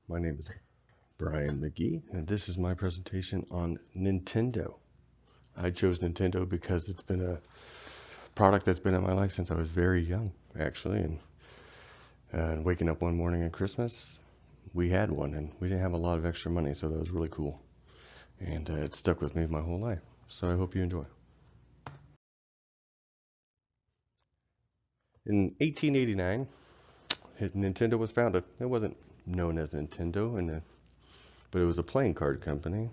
My name is Brian McGee, and this is my presentation on Nintendo. I chose Nintendo because it's been a product that's been in my life since I was very young, actually. And waking up one morning at Christmas, we had one, and we didn't have a lot of extra money, so that was really cool. And it stuck with me my whole life. So I hope you enjoy. In 1889, Nintendo was founded. It wasn't known as Nintendo, but it was a playing card company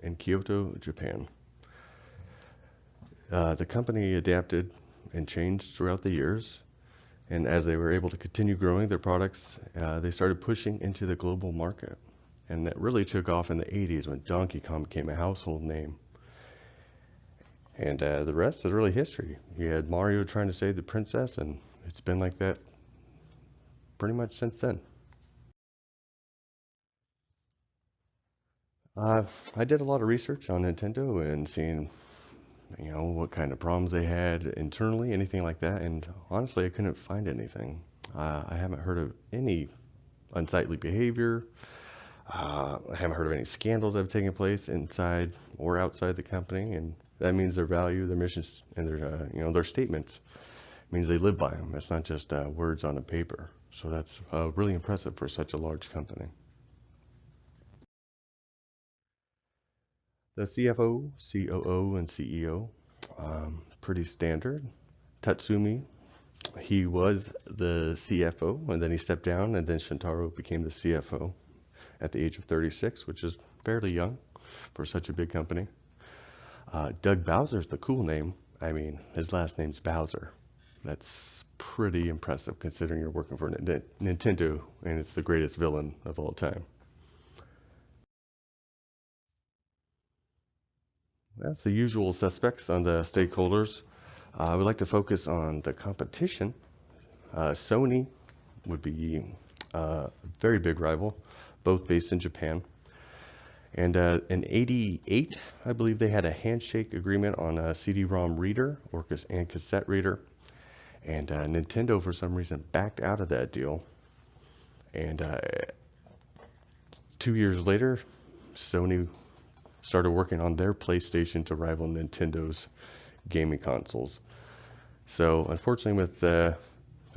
in Kyoto, Japan. The company adapted and changed throughout the years, and as they were able to continue growing their products, they started pushing into the global market. And that really took off in the 80s when Donkey Kong became a household name. And the rest is really history. You had Mario trying to save the princess, and it's been like that pretty much since then. I did a lot of research on Nintendo and seeing, what kind of problems they had internally, anything like that. And honestly, I couldn't find anything. I haven't heard of any unsightly behavior. I haven't heard of any scandals that have taken place inside or outside the company, and that means their value, their missions, and their statements means they live by them. It's not just words on a paper. So that's really impressive for such a large company. The CFO, COO, and CEO, pretty standard. Tatsumi, he was the CFO, and then he stepped down, and then Shintaro became the CFO at the age of 36, which is fairly young for such a big company. Doug Bowser's the cool name. I mean, his last name's Bowser. That's pretty impressive considering you're working for Nintendo, and it's the greatest villain of all time. That's the usual suspects on the stakeholders. I would like to focus on the competition. Sony would be a very big rival, both based in Japan. And in '88, I believe they had a handshake agreement on a CD-ROM reader and cassette reader. And Nintendo, for some reason, backed out of that deal. And 2 years later, Sony started working on their PlayStation to rival Nintendo's gaming consoles. So unfortunately, with a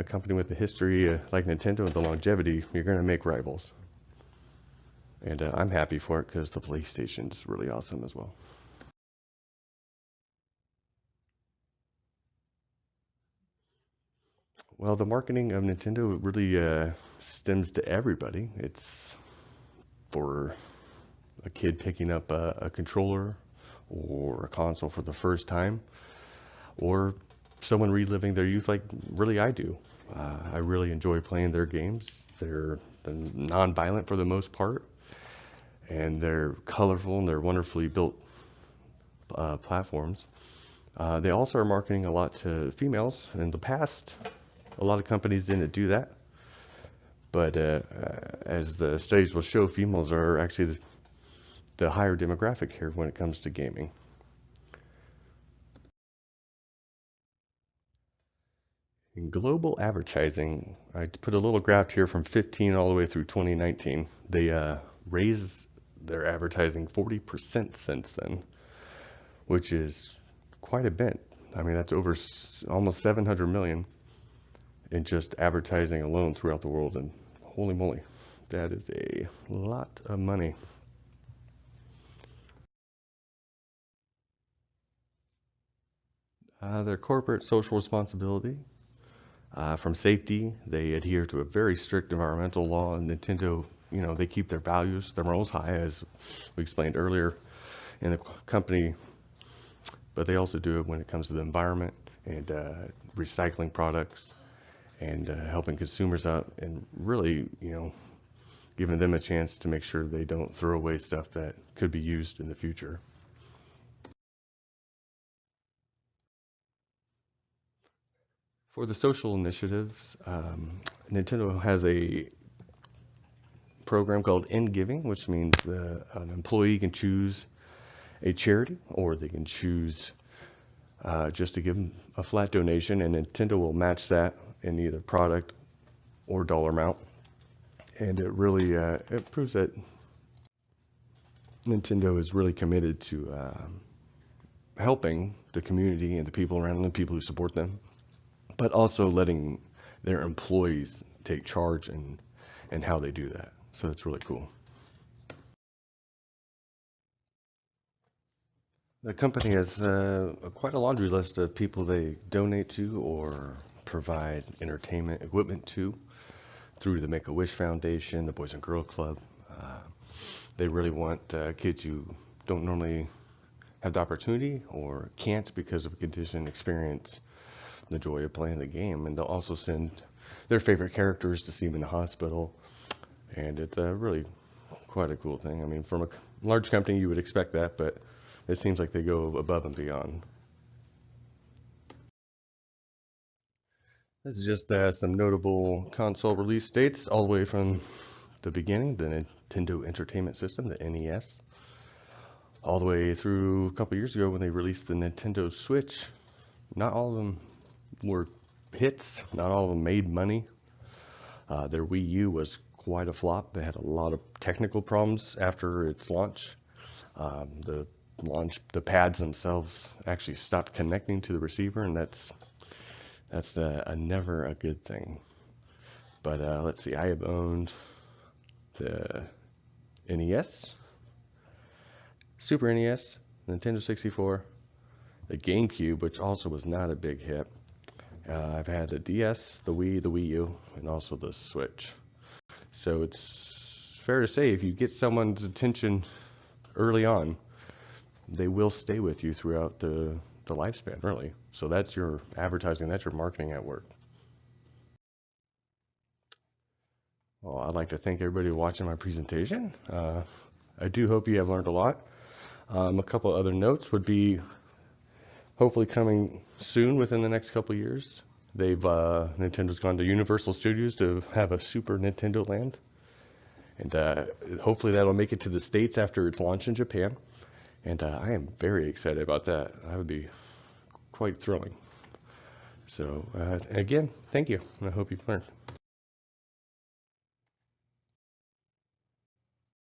company with a history like Nintendo and the longevity, you're going to make rivals. And I'm happy for it because the PlayStation's really awesome as well. Well, the marketing of Nintendo really stems to everybody. It's for a kid picking up a controller or a console for the first time, or someone reliving their youth like really I do. I really enjoy playing their games. They're non-violent for the most part, and they're colorful and they're wonderfully built platforms. They also are marketing a lot to females. In the past, a lot of companies didn't do that, but as the studies will show, females are actually the higher demographic here when it comes to gaming. In global advertising, I put a little graph here from 15 all the way through 2019. They raised their advertising 40% since then, which is quite a bit. I mean, that's over almost 700 million in just advertising alone throughout the world, and holy moly, that is a lot of money. Their corporate social responsibility, from safety, they adhere to a very strict environmental law, and Nintendo, they keep their values, their morals high, as we explained earlier in the company, but they also do it when it comes to the environment and recycling products and helping consumers out and really, giving them a chance to make sure they don't throw away stuff that could be used in the future. For the social initiatives, Nintendo has a program called End Giving, which means an employee can choose a charity or they can choose just to give them a flat donation, and Nintendo will match that in either product or dollar amount. And it really it proves that Nintendo is really committed to helping the community and the people around them, the people who support them, but also letting their employees take charge and how they do that. So that's really cool. The company has quite a laundry list of people they donate to or provide entertainment equipment to through the Make-A-Wish Foundation, the Boys and Girl Club. Uh, they really want kids who don't normally have the opportunity or can't because of a condition experience the joy of playing the game. And they'll also send their favorite characters to see them in the hospital. And it's really quite a cool thing. I mean, from a large company, you would expect that, but it seems like they go above and beyond. This is just some notable console release dates, all the way from the beginning, the Nintendo Entertainment System, the NES, all the way through a couple years ago when they released the Nintendo Switch. Not all of them were hits, not all of them made money. Their Wii U was quite a flop. They had a lot of technical problems after its launch. The pads themselves actually stopped connecting to the receiver, and that's never a good thing. But let's see, I have owned the NES, Super NES, Nintendo 64, the GameCube, which also was not a big hit. I've had the DS, the Wii, the Wii U, and also the Switch. So it's fair to say if you get someone's attention early on, they will stay with you throughout the lifespan, really. So that's your advertising, that's your marketing at work. Well, I'd like to thank everybody watching my presentation. I do hope you have learned a lot. A couple other notes would be hopefully coming soon within the next couple years. Nintendo's gone to Universal Studios to have a Super Nintendo Land. And hopefully that'll make it to the States after its launch in Japan. And I am very excited about that. That would be quite thrilling. So again, thank you. And I hope you've learned.